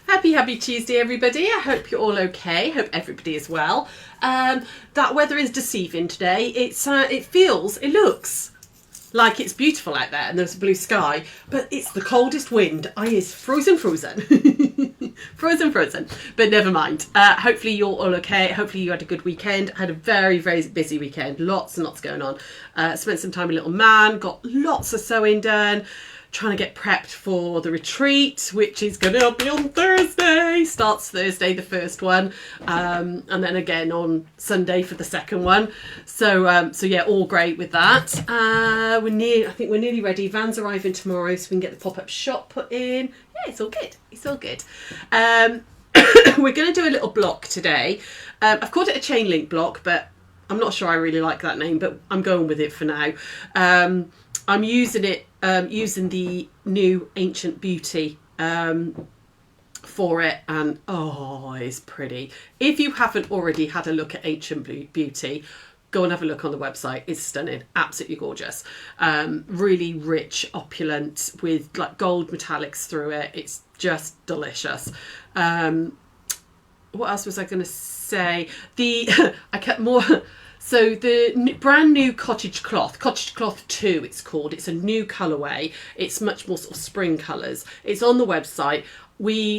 Happy Tuesday, everybody. I hope you're all okay. Hope everybody is well. That weather is deceiving today. It looks like it's beautiful out there and there's a blue sky, but it's the coldest wind. I is frozen. frozen. But never mind. Hopefully you're all okay. Hopefully you had a good weekend. I had a very, very busy weekend. Lots and lots going on. Spent some time with little man. Got lots of sewing done. Trying to get prepped for the retreat, which is going to be on Thursday. Starts Thursday, the first one, and then again on Sunday for the second one. So yeah, all great with that. I think we're nearly ready. Van's arriving tomorrow, so we can get the pop-up shop put in. Yeah, it's all good. It's all good. We're going to do a little block today. I've called it a chain link block, but I'm not sure I really like that name, but I'm going with it for now. I'm using it, using the new Ancient Beauty for it, and oh, it's pretty. If you haven't already had a look at Ancient Beauty, go and have a look on the website. It's stunning, absolutely gorgeous. Really rich, opulent, with like gold metallics through it. It's just delicious. What else was I going to say? I kept more. So the brand new Cottage Cloth 2 it's called. It's a new colourway. It's much more sort of spring colours. It's on the website.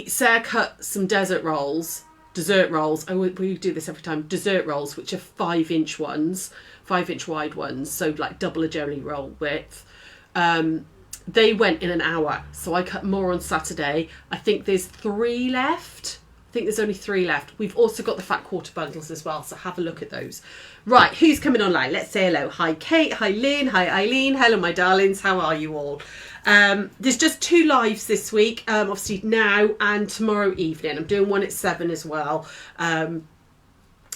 Sarah cut some dessert rolls. We do this every time. Dessert rolls, which are 5-inch ones, 5-inch wide ones. So like double a jelly roll width. They went in an hour. So I cut more on Saturday. I think there's 3 left. I think there's only 3 left. We've also got the fat quarter bundles as well, so have a look at those. Right, who's coming online? Let's say hello. Hi Kate, hi Lynn, hi Eileen. Hello my darlings, how are you all? There's just 2 lives this week, obviously now and tomorrow evening. I'm doing one at 7 as well,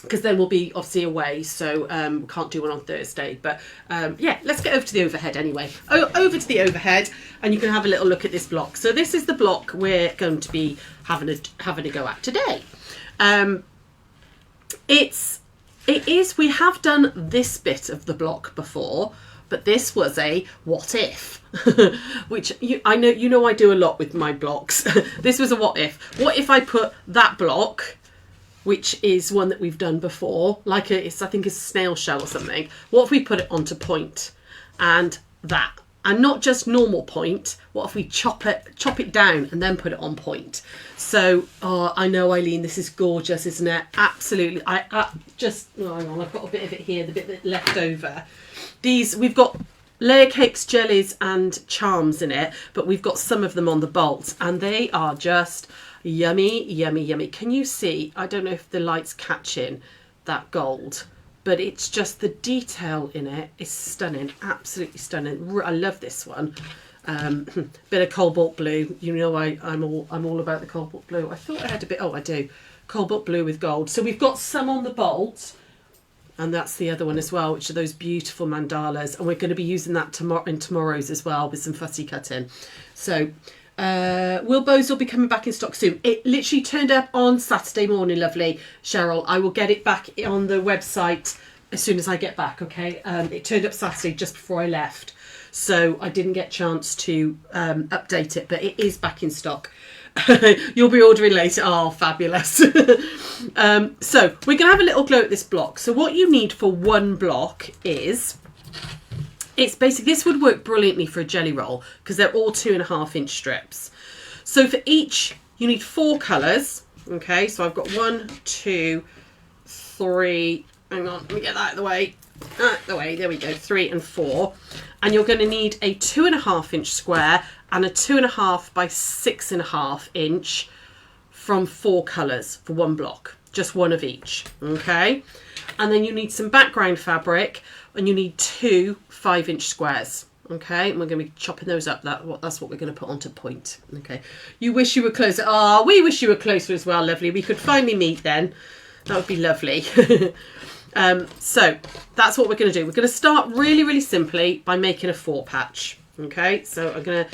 because then we'll be obviously away, so we can't do one on Thursday. But yeah, let's get over to the overhead anyway. Over to the overhead, and you can have a little look at this block. So this is the block we're going to be having a go at today. We have done this bit of the block before, but this was a what if, which I know I do a lot with my blocks. This was a what if. What if I put that block, which is one that we've done before, I think it's snail-shell or something. What if we put it onto point, and that, and not just normal point? What if we chop it down and then put it on point? So, I know, Eileen, this is gorgeous, isn't it? Absolutely. Hang on, I've got a bit of it here, the bit that left over. We've got layer cakes, jellies and charms in it, but we've got some of them on the bolts, and they are just yummy, yummy, yummy. Can you see? I don't know if the light's catching that gold, but it's just the detail in it is stunning, absolutely stunning. I love this one. Bit of cobalt blue. You know, I'm all about the cobalt blue. I thought I had a bit. Oh, I do. Cobalt blue with gold. So we've got some on the bolt, and that's the other one as well, which are those beautiful mandalas. And we're going to be using that in tomorrow's as well with some fussy cutting. So Wilbo's will be coming back in stock soon. It literally turned up on Saturday morning, lovely Cheryl. I will get it back on the website as soon as I get back, okay? It turned up Saturday just before I left, so I didn't get a chance to update it, but it is back in stock. You'll be ordering later. Oh, fabulous. So we're going to have a little glow at this block. So what you need for one block is... It's basically, this would work brilliantly for a jelly roll because they're all 2.5-inch strips. So for each, you need 4 colours. Okay, so I've got 1, 2, 3. Hang on, let me get that out of the way. There we go. 3 and 4. And you're going to need a 2.5-inch square and a 2.5 by 6.5 inch from 4 colours for one block. Just one of each. Okay, and then you need some background fabric. And you need 2 5-inch squares. Okay, and we're going to be chopping those up. That's what we're going to put onto point. Okay, you wish you were closer. Oh, we wish you were closer as well, lovely. We could finally meet then. That would be lovely. So that's what we're going to do. We're going to start really, really simply by making a 4 patch. Okay, so I'm going to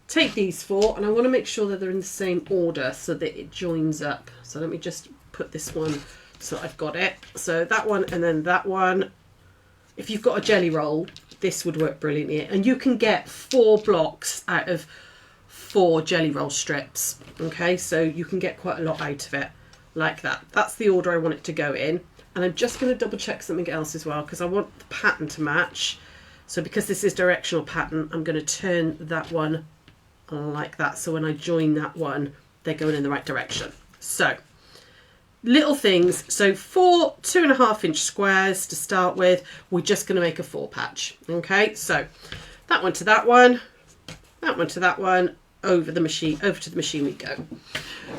take these 4, and I want to make sure that they're in the same order so that it joins up. So let me just put this one so I've got it. So that one and then that one. If you've got a jelly roll, this would work brilliantly. And you can get 4 blocks out of 4 jelly roll strips. Okay, so you can get quite a lot out of it like that. That's the order I want it to go in. And I'm just going to double check something else as well, because I want the pattern to match. So because this is directional pattern, I'm going to turn that one like that. So when I join that one, they're going in the right direction. So little things. So 4 2.5-inch squares to start with. We're just going to make a 4 patch. Okay, so that one to that one, that one to that one, over to the machine we go.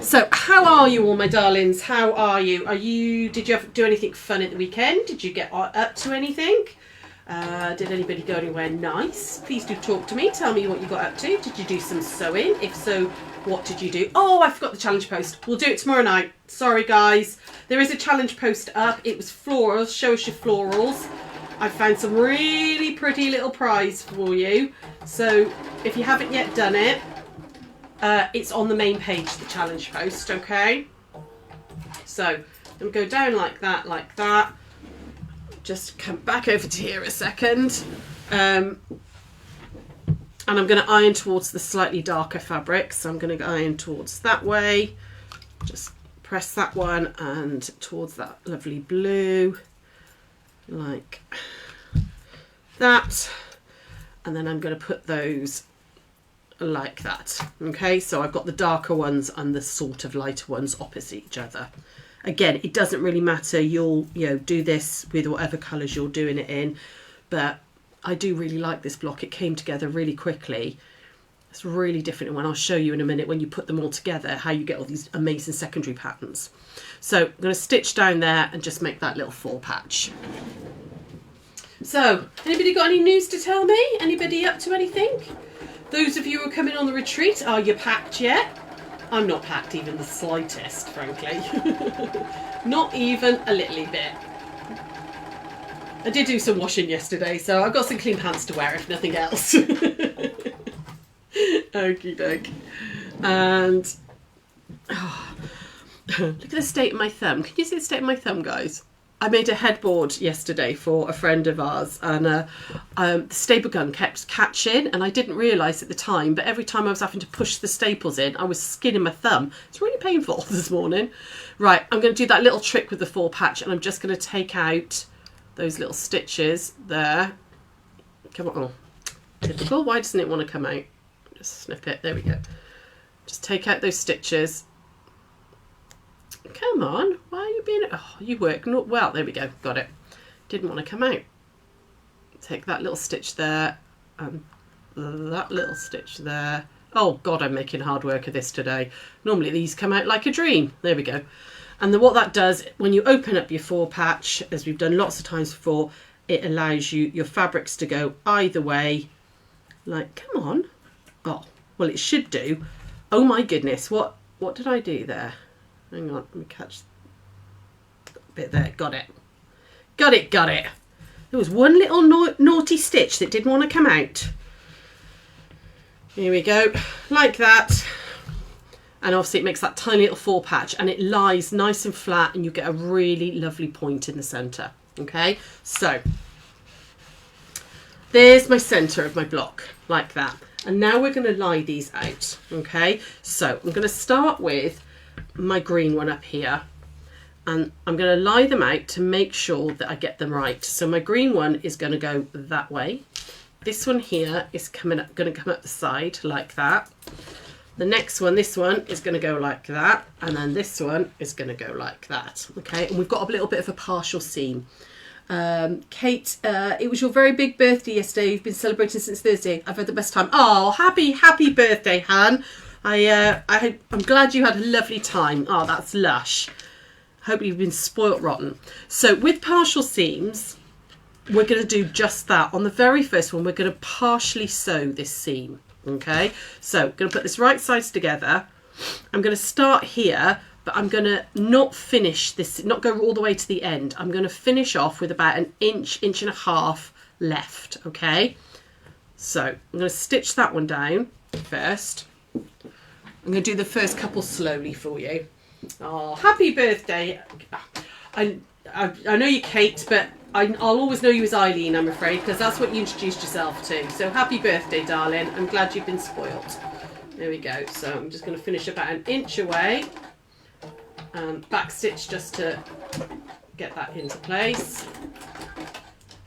So how are you all, my darlings? How are you? Did you do anything fun at the weekend? Did you get up to anything? Did anybody go anywhere nice? Please do talk to me. Tell me what you got up to. Did you do some sewing? If so, what did you do? Oh, I forgot the challenge post. We'll do it tomorrow night. Sorry, guys. There is a challenge post up. It was florals. Show us your florals. I found some really pretty little prize for you. So if you haven't yet done it, it's on the main page, the challenge post, okay? So I'm going to go down like that. Just come back over to here a second. And I'm going to iron towards the slightly darker fabric. So I'm going to iron towards that way. Just press that one and towards that lovely blue. Like that. And then I'm going to put those like that. Okay, so I've got the darker ones and the sort of lighter ones opposite each other. Again, it doesn't really matter. You'll do this with whatever colours you're doing it in, but I do really like this block. It came together really quickly. It's really different, and I'll show you in a minute when you put them all together how you get all these amazing secondary patterns. So I'm going to stitch down there and just make that little 4 patch. So anybody got any news to tell me? Anybody up to anything? Those of you who are coming on the retreat, are you packed yet? I'm not packed even the slightest, frankly. Not even a little bit. I did do some washing yesterday, so I've got some clean pants to wear, if nothing else. Okie doke. And look at the state of my thumb. Can you see the state of my thumb, guys? I made a headboard yesterday for a friend of ours, and the staple gun kept catching, and I didn't realise at the time, but every time I was having to push the staples in, I was skinning my thumb. It's really painful this morning. Right, I'm going to do that little trick with the 4 patch, and I'm just going to take out those little stitches there. Come on. Oh, typical. Why doesn't it want to come out? Just snip it. There we go. Just take out those stitches. Come on, why are you being... Oh, you work not well. There we go, got it. Didn't want to come out. Take that little stitch there and that little stitch there. Oh God, I'm making hard work of this today. Normally these come out like a dream. There we go. And then what that does, when you open up your 4 patch, as we've done lots of times before, it allows your fabrics to go either way. Like, come on. Oh, well it should do. Oh my goodness, what did I do there? Hang on, let me catch a bit there. Got it. Got it. There was one little naughty stitch that didn't want to come out. Here we go, like that. And obviously it makes that tiny little 4 patch, and it lies nice and flat, and you get a really lovely point in the centre. Okay, so there's my centre of my block, like that. And now we're going to lie these out. Okay, so I'm going to start with my green one up here, and I'm going to lie them out to make sure that I get them right. So my green one is going to go that way. This one here is going to come up the side like that. The next one, this one, is going to go like that, and then this one is going to go like that. Okay, and we've got a little bit of a partial seam. Kate, it was your very big birthday yesterday. You've been celebrating since Thursday. I've had the best time. Oh, happy birthday, Han. I'm glad you had a lovely time. Oh, that's lush. Hope you've been spoilt rotten. So with partial seams, we're going to do just that. On the very first one, we're going to partially sew this seam. Okay, so I'm going to put this right sides together. I'm going to start here, but I'm going to not finish this, not go all the way to the end. I'm going to finish off with about an inch and a half left. Okay, so I'm going to stitch that one down first. I'm going to do the first couple slowly for you. Oh, happy birthday. I know you're Kate, but I'll always know you as Eileen, I'm afraid, because that's what you introduced yourself to. So happy birthday, darling. I'm glad you've been spoilt. There we go. So I'm just going to finish about an inch away and back stitch just to get that into place.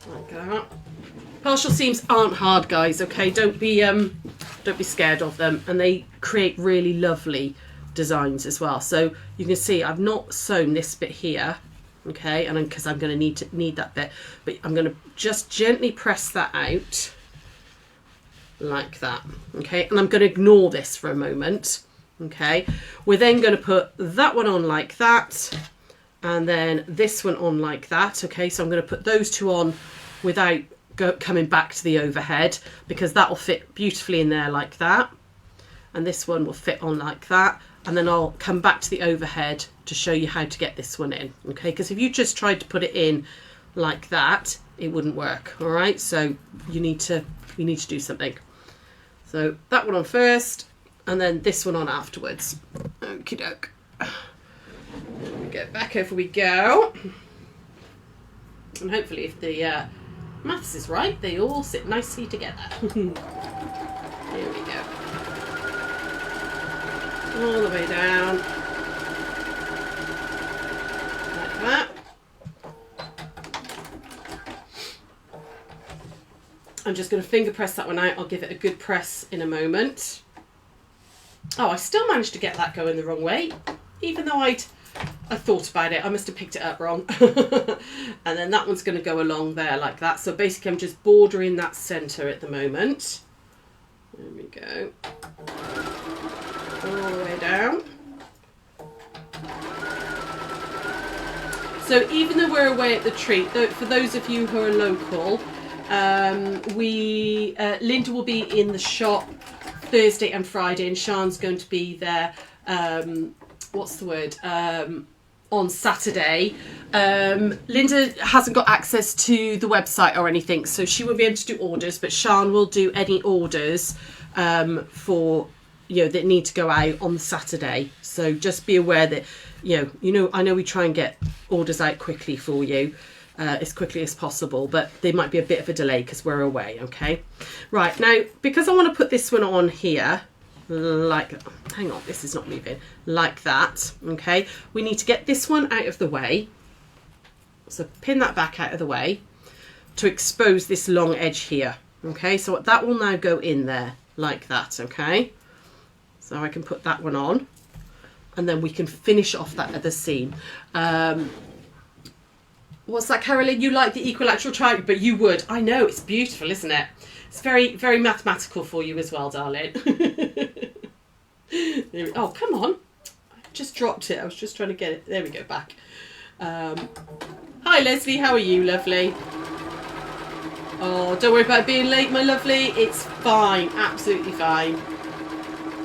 Like that. Partial seams aren't hard, guys, okay? Don't be scared of them, and they create really lovely designs as well. So you can see I've not sewn this bit here, okay, and because I'm going to need that bit, but I'm going to just gently press that out like that, okay, and I'm going to ignore this for a moment, okay. We're then going to put that one on like that, and then this one on like that, okay. So I'm going to put those two on without coming back to the overhead, because that will fit beautifully in there like that, and this one will fit on like that, and then I'll come back to the overhead to show you how to get this one in, okay, because if you just tried to put it in like that, it wouldn't work. All right, so you need to do something. So that one on first, and then this one on afterwards. Okie doke. Get back, over we go, and hopefully if the maths is right, they all sit nicely together. Here we go. All the way down. Like that. I'm just going to finger press that one out. I'll give it a good press in a moment. Oh, I still managed to get that going the wrong way. Even though I thought about it, I must have picked it up wrong. And then that one's going to go along there like that. So basically I'm just bordering that centre at the moment. There we go. All the way down. So even though we're away at the treat, for those of you who are local, Linda will be in the shop Thursday and Friday, and Sian's going to be there, on Saturday. Linda hasn't got access to the website or anything, so she won't be able to do orders, but Sian will do any orders for that need to go out on Saturday. So just be aware that I know we try and get orders out quickly for you, as quickly as possible, but there might be a bit of a delay because we're away. Okay, right, now because I want to put this one on here like, hang on, this is not moving, like that, okay, we need to get this one out of the way, so pin that back out of the way to expose this long edge here, okay, so that will now go in there like that, okay, so I can put that one on, and then we can finish off that other seam. What's that, Carolyn? You like the equilateral triangle, but you would. I know, it's beautiful, isn't it? It's very, very mathematical for you as well, darling. Oh, come on. I just dropped it. I was just trying to get it. There we go, back. Hi, Leslie. How are you, lovely? Oh, don't worry about being late, my lovely. It's fine. Absolutely fine.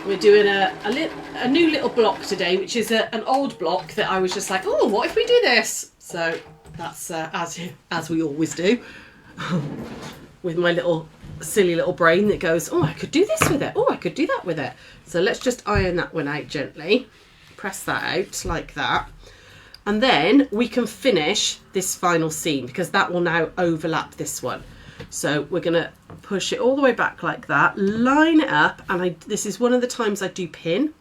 We're doing a new little block today, which is an old block that I was just like, oh, what if we do this? So that's as we always do with my little silly little brain that goes, oh, I could do this with it, oh, I could do that with it. So let's just iron that one out gently, press that out like that, and then we can finish this final seam because that will now overlap this one. So we're going to push it all the way back like that, line it up, and this is one of the times I do pin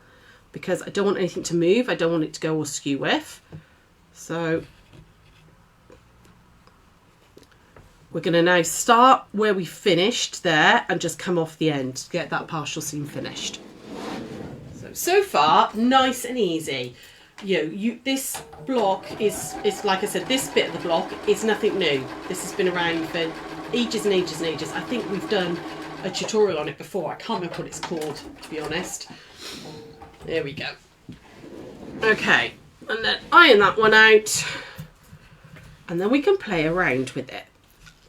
because I don't want anything to move, I don't want it to go all skew with. So we're going to now start where we finished there and just come off the end to get that partial seam finished. So far, nice and easy. This block is like I said, this bit of the block is nothing new. This has been around for ages and ages and ages. I think we've done a tutorial on it before. I can't remember what it's called, to be honest. There we go. Okay, and then iron that one out, and then we can play around with it.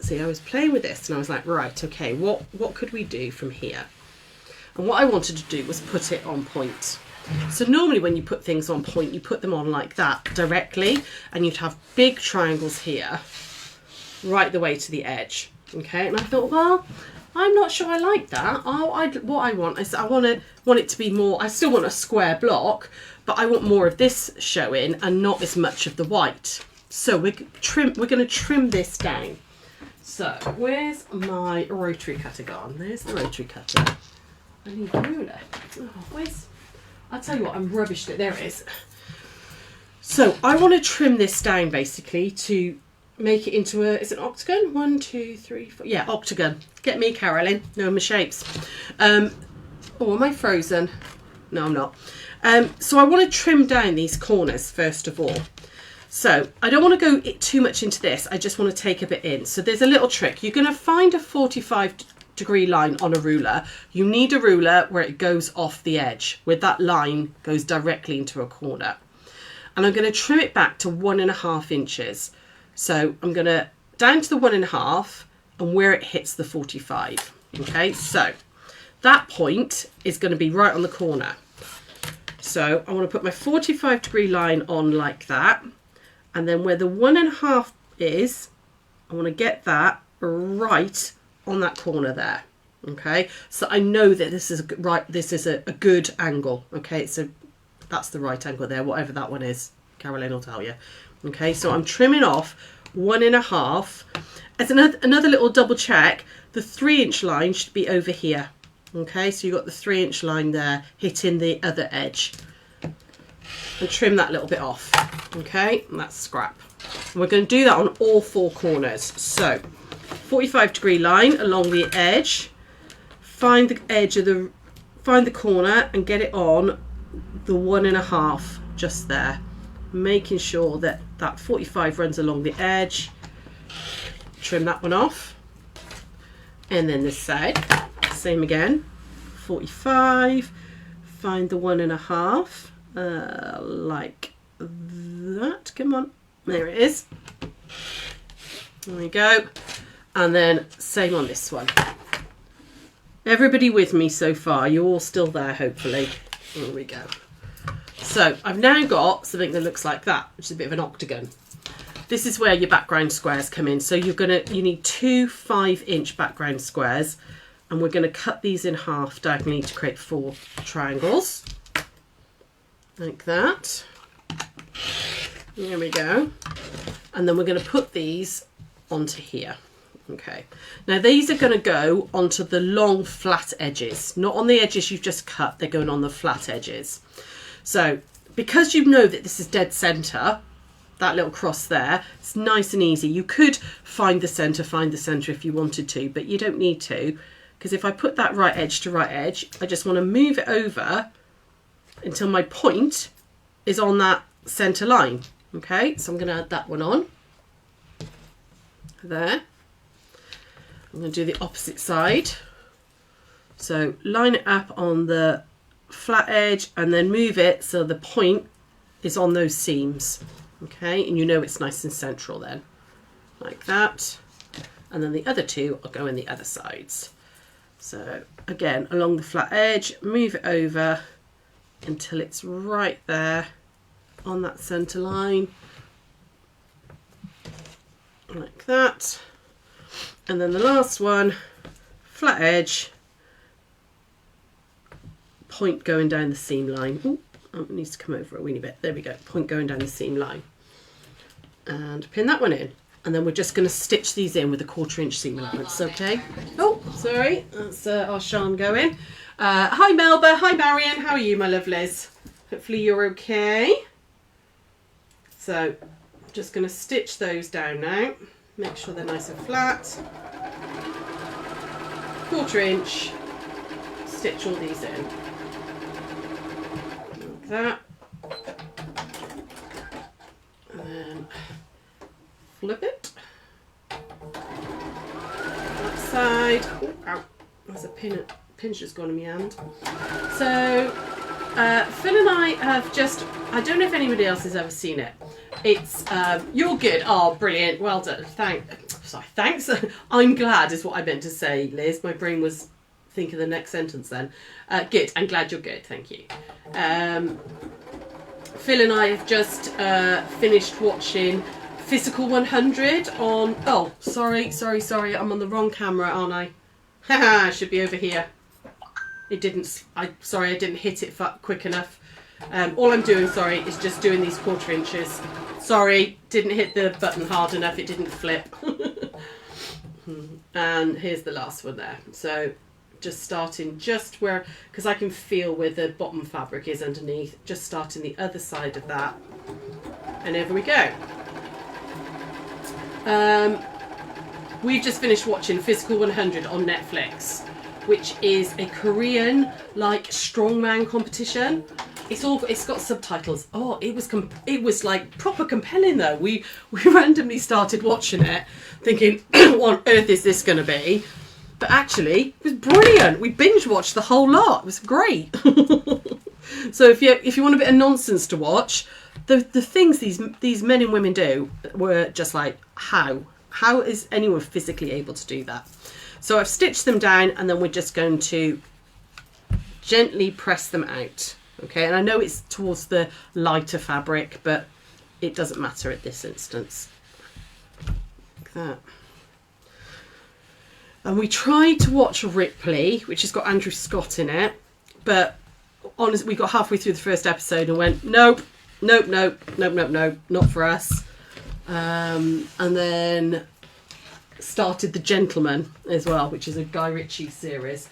See, I was playing with this and I was like, right, okay, what could we do from here? And what I wanted to do was put it on point. So normally when you put things on point, you put them on like that directly, and you'd have big triangles here right the way to the edge. Okay, and I thought, well, I'm not sure I like that. What I want is I want it to be more, I still want a square block, but I want more of this showing and not as much of the white. So we're going to trim this down. So where's my rotary cutter gone? There's the rotary cutter. I need a ruler. I'll tell you what, I'm rubbish at it. There it is. So I want to trim this down basically to make it into is it an octagon? 1, 2, 3, 4. Yeah, octagon. Get me, Carolyn. No, my shapes. Oh, am I frozen? No, I'm not. So I want to trim down these corners first of all. So I don't want to go too much into this. I just want to take a bit in. So there's a little trick. You're going to find a 45-degree line on a ruler. You need a ruler where it goes off the edge, where that line goes directly into a corner. And I'm going to trim it back to 1.5 inches. So I'm going to down to the 1.5 and where it hits the 45. Okay, so that point is going to be right on the corner. So I want to put my 45-degree line on like that. And then where the 1.5 is, I want to get that right on that corner there. Okay, so I know that this is a good angle. Okay, so that's the right angle there, whatever that one is. Caroline will tell you. Okay, so I'm trimming off 1.5. As another little double check, the 3-inch line should be over here. Okay, so you've got the 3-inch line there hitting the other edge. And trim that little bit off. Okay, and that's scrap. And we're going to do that on all 4 corners. So 45-degree line along the edge. Find the corner and get it on the 1.5 just there, making sure that that 45 runs along the edge. Trim that one off, and then this side, same again. 45. Find the 1.5, like that. Come on, there it is. There we go, and then same on this one. Everybody with me so far? You're all still there, hopefully. There we go. So I've now got something that looks like that, which is a bit of an octagon. This is where your background squares come in. So you need 2 5-inch background squares, and we're going to cut these in half diagonally to create 4 triangles, like that. There we go. And then we're going to put these onto here. Okay, now these are going to go onto the long flat edges, not on the edges you've just cut. They're going on the flat edges. So because you know that this is dead center, that little cross there, it's nice and easy. You could find the center if you wanted to, but you don't need to, because if I put that right edge to right edge, I just want to move it over until my point is on that center line. Okay, so I'm going to add that one on there. I'm going to do the opposite side. So line it up on the flat edge and then move it so the point is on those seams. Okay, and you know it's nice and central then, like that. And then the other 2 will go in the other sides. So again, along the flat edge, move it over until it's right there on that center line, like that. And then the last one, flat edge, point going down the seam line. Ooh, oh, it needs to come over a weeny bit. There we go, point going down the seam line. And pin that one in. And then we're just going to stitch these in with a 1/4-inch seam allowance, okay? Oh, sorry, that's our Sean going. Hi Melba, hi Marion, how are you, my lovelies? Hopefully you're okay. So I'm just going to stitch those down now. Make sure they're nice and flat. 1/4-inch, stitch all these in. Like that. And then flip it. That side. Oh, ow. There's a pin's just gone in my hand. So Phil and I have just, I don't know if anybody else has ever seen it. It's, you're good. Oh, brilliant. Well done. Thanks. I'm glad is what I meant to say, Liz. My brain was thinking the next sentence then. Good. I'm glad you're good. Thank you. Phil and I have just finished watching Physical 100 on... Oh, sorry. I'm on the wrong camera, aren't I? Haha, I should be over here. It didn't... Sorry, I didn't hit it quick enough. All I'm doing, sorry, is just doing these 1/4 inches. Sorry, didn't hit the button hard enough. It didn't flip. And here's the last one there. So just starting just where, because I can feel where the bottom fabric is underneath, just starting the other side of that, and over we go. We've just finished watching Physical 100 on Netflix, which is a Korean like strongman competition. It's got subtitles. Oh, it was like proper compelling though. We randomly started watching it, thinking, what on earth is this going to be? But actually, it was brilliant. We binge watched the whole lot. It was great. So if you want a bit of nonsense to watch, the things these men and women do were just like, how is anyone physically able to do that? So I've stitched them down, and then we're just going to gently press them out. Okay, and I know it's towards the lighter fabric, but it doesn't matter at this instance. Like that. And we tried to watch Ripley, which has got Andrew Scott in it, but honestly, we got halfway through the first episode and went, nope, not for us. And then started The Gentleman as well, which is a Guy Ritchie series.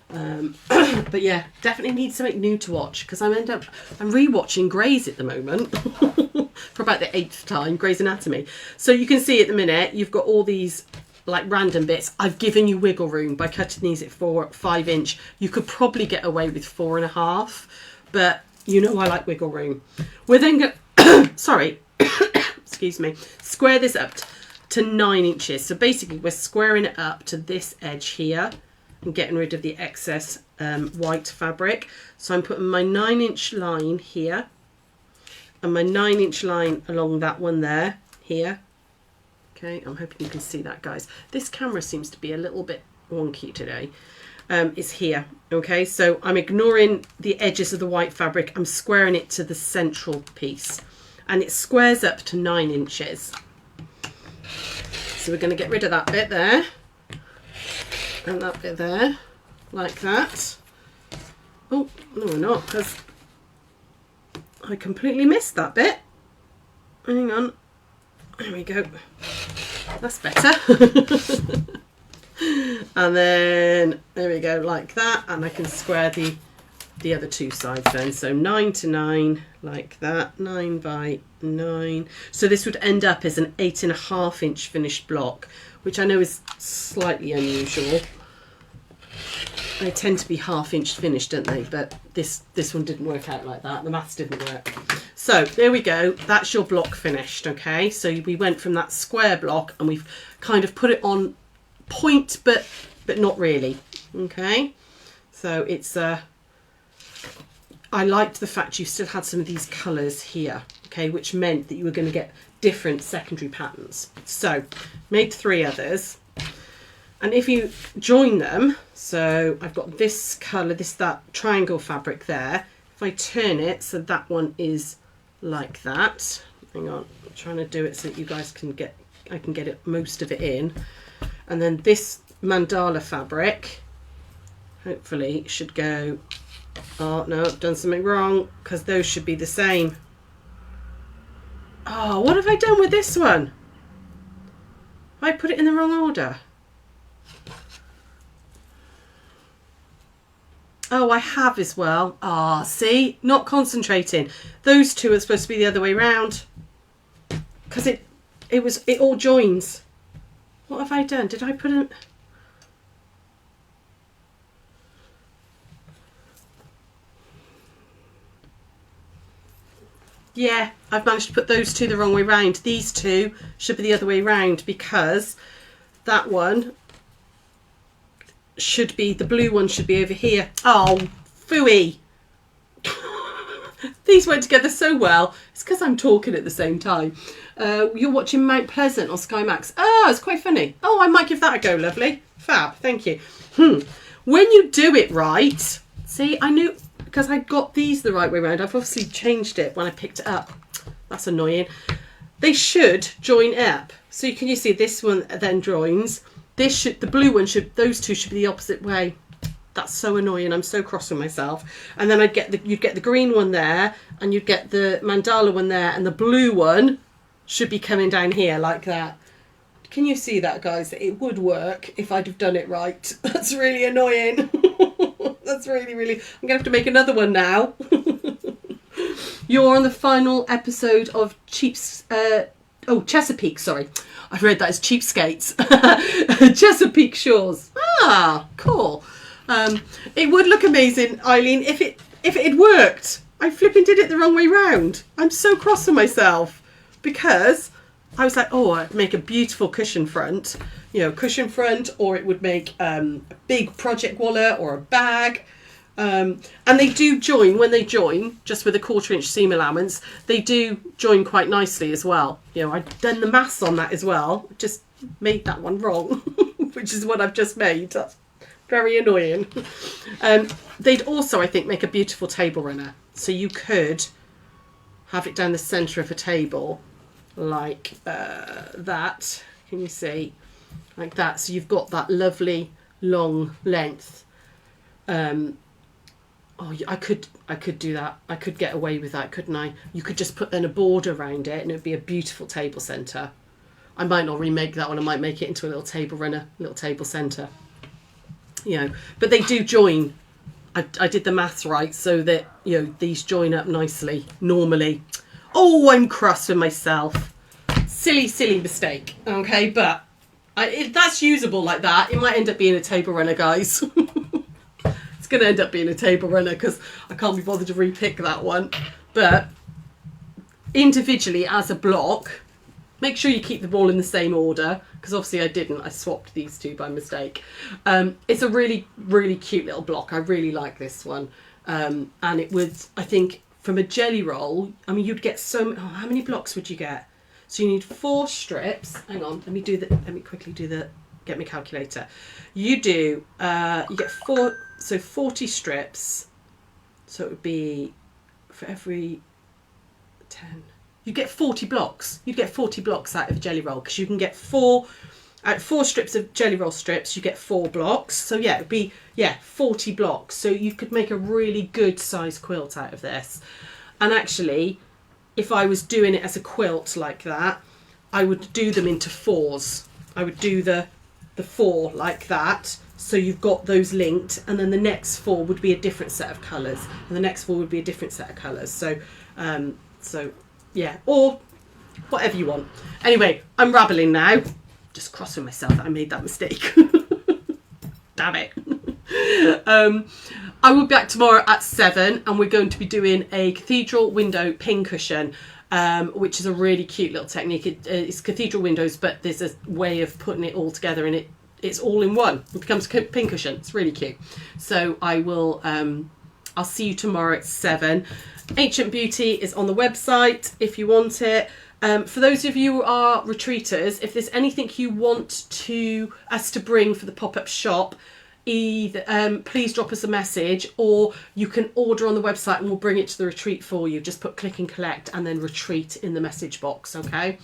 But yeah, definitely need something new to watch, because I'm rewatching Grey's at the moment for about the 8th time, Grey's Anatomy. So you can see at the minute you've got all these like random bits. I've given you wiggle room by cutting these at 5 inch. You could probably get away with 4.5, but you know I like wiggle room. We're then going sorry excuse me, square this up to 9 inches. So basically we're squaring it up to this edge here and getting rid of the excess white fabric. So I'm putting my 9-inch line here and my 9-inch line along that one there, here. Okay, I'm hoping you can see that, guys. This camera seems to be a little bit wonky today. It's here. Okay, so I'm ignoring the edges of the white fabric. I'm squaring it to the central piece, and it squares up to 9 inches. So we're going to get rid of that bit there. And that bit there, like that. Oh, no we're not, because I completely missed that bit. Hang on. There we go. That's better. And then, there we go, like that. And I can square the other two sides then. So 9 to 9, like that. 9 by 9. So this would end up as an 8.5 inch finished block, which I know is slightly unusual. They tend to be 1/2 inch finished, don't they? But this one didn't work out like that. The maths didn't work. So there we go. That's your block finished. Okay. So we went from that square block and we've kind of put it on point, but not really. Okay. So it's I liked the fact you still had some of these colours here. Okay, which meant that you were going to get different secondary patterns. So made 3 others. And if you join them, so I've got this colour, that triangle fabric there. If I turn it so that one is like that. Hang on, I'm trying to do it so that you guys I can get it, most of it in. And then this mandala fabric, hopefully should go, oh no, I've done something wrong, because those should be the same. Oh, what have I done with this one? Have I put it in the wrong order? Oh, I have as well. Ah, see? Not concentrating. Those two are supposed to be the other way round. Because it all joins. What have I done? Did I put in... Yeah, I've managed to put those two the wrong way round. These two should be the other way round, because that one should be, the blue one should be over here. Oh, phooey. These went together so well. It's because I'm talking at the same time. You're watching Mount Pleasant on Sky Max. Oh, it's quite funny. Oh, I might give that a go, lovely. Fab, thank you. When you do it right, see, I knew, because I got these the right way around. I've obviously changed it when I picked it up. That's annoying. They should join up. So can you see this one then joins? This should, the blue one should, those two should be the opposite way. That's so annoying. I'm so cross with myself. And then you'd get the green one there, and you'd get the mandala one there, and the blue one should be coming down here like that. Can you see that, guys? It would work if I'd have done it right. That's really annoying. That's really, really... I'm going to have to make another one now. You're on the final episode of Chesapeake, sorry. I've read that as Cheapskates. Chesapeake Shores. Ah, cool. It would look amazing, Eileen, if it had worked. I flipping did it the wrong way round. I'm so cross with myself because I was like, oh, I'd make a beautiful cushion front, or it would make a big project wallet or a bag. And they do join, when they join, just with a 1/4 inch seam allowance, they do join quite nicely as well. I've done the maths on that as well. Just made that one wrong, which is what I've just made. That's very annoying. They'd also, I think, make a beautiful table runner. So you could have it down the centre of a table like that. Can you see? Like that. So you've got that lovely long length. I could do that. I could get away with that, couldn't I? You could just put then a border around it and it'd be a beautiful table centre. I might not remake that one. I might make it into a little table runner, little table centre. But they do join. I did the maths right so that, these join up nicely, normally. Oh, I'm cross with myself. Silly mistake. Okay, but that's usable like that. It might end up being a table runner, guys. It's going to end up being a table runner because I can't be bothered to repick that one. But individually as a block, make sure you keep them all in the same order, because obviously I didn't. I swapped these two by mistake. It's a really, really cute little block. I really like this one. And it would, I think, from a jelly roll, you'd get how many blocks would you get? So you need 4 strips. Hang on, let me quickly get my calculator. You get 40 strips. So it would be for every 10. You get 40 blocks. You'd get 40 blocks out of a jelly roll, because you can get 4 strips of jelly roll strips. You get 4 blocks. So yeah, it'd be 40 blocks. So you could make a really good size quilt out of this. And actually, if I was doing it as a quilt like that, I would do them into 4s. I would do the 4 like that. So you've got those linked, and then the next 4 would be a different set of colours, and the next 4 would be a different set of colours. So yeah, or whatever you want. Anyway, I'm rabbling now. Just crossing myself that I made that mistake. Damn it. I will be back tomorrow at 7, and we're going to be doing a cathedral window pin cushion, which is a really cute little technique. It's cathedral windows, but there's a way of putting it all together, and it's all in one. It becomes a pin cushion. It's really cute. So I will... I'll see you tomorrow at 7. Ancient Beauty is on the website if you want it. For those of you who are retreaters, if there's anything you want us to bring for the pop-up shop, either please drop us a message, or you can order on the website and we'll bring it to the retreat for you. Just put click and collect and then retreat in the message box, okay?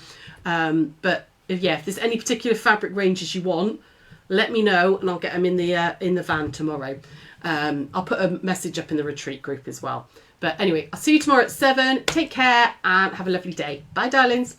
But if there's any particular fabric ranges you want, let me know and I'll get them in the van tomorrow. I'll put a message up in the retreat group as well. But anyway, I'll see you tomorrow at 7. Take care and have a lovely day. Bye, darlings.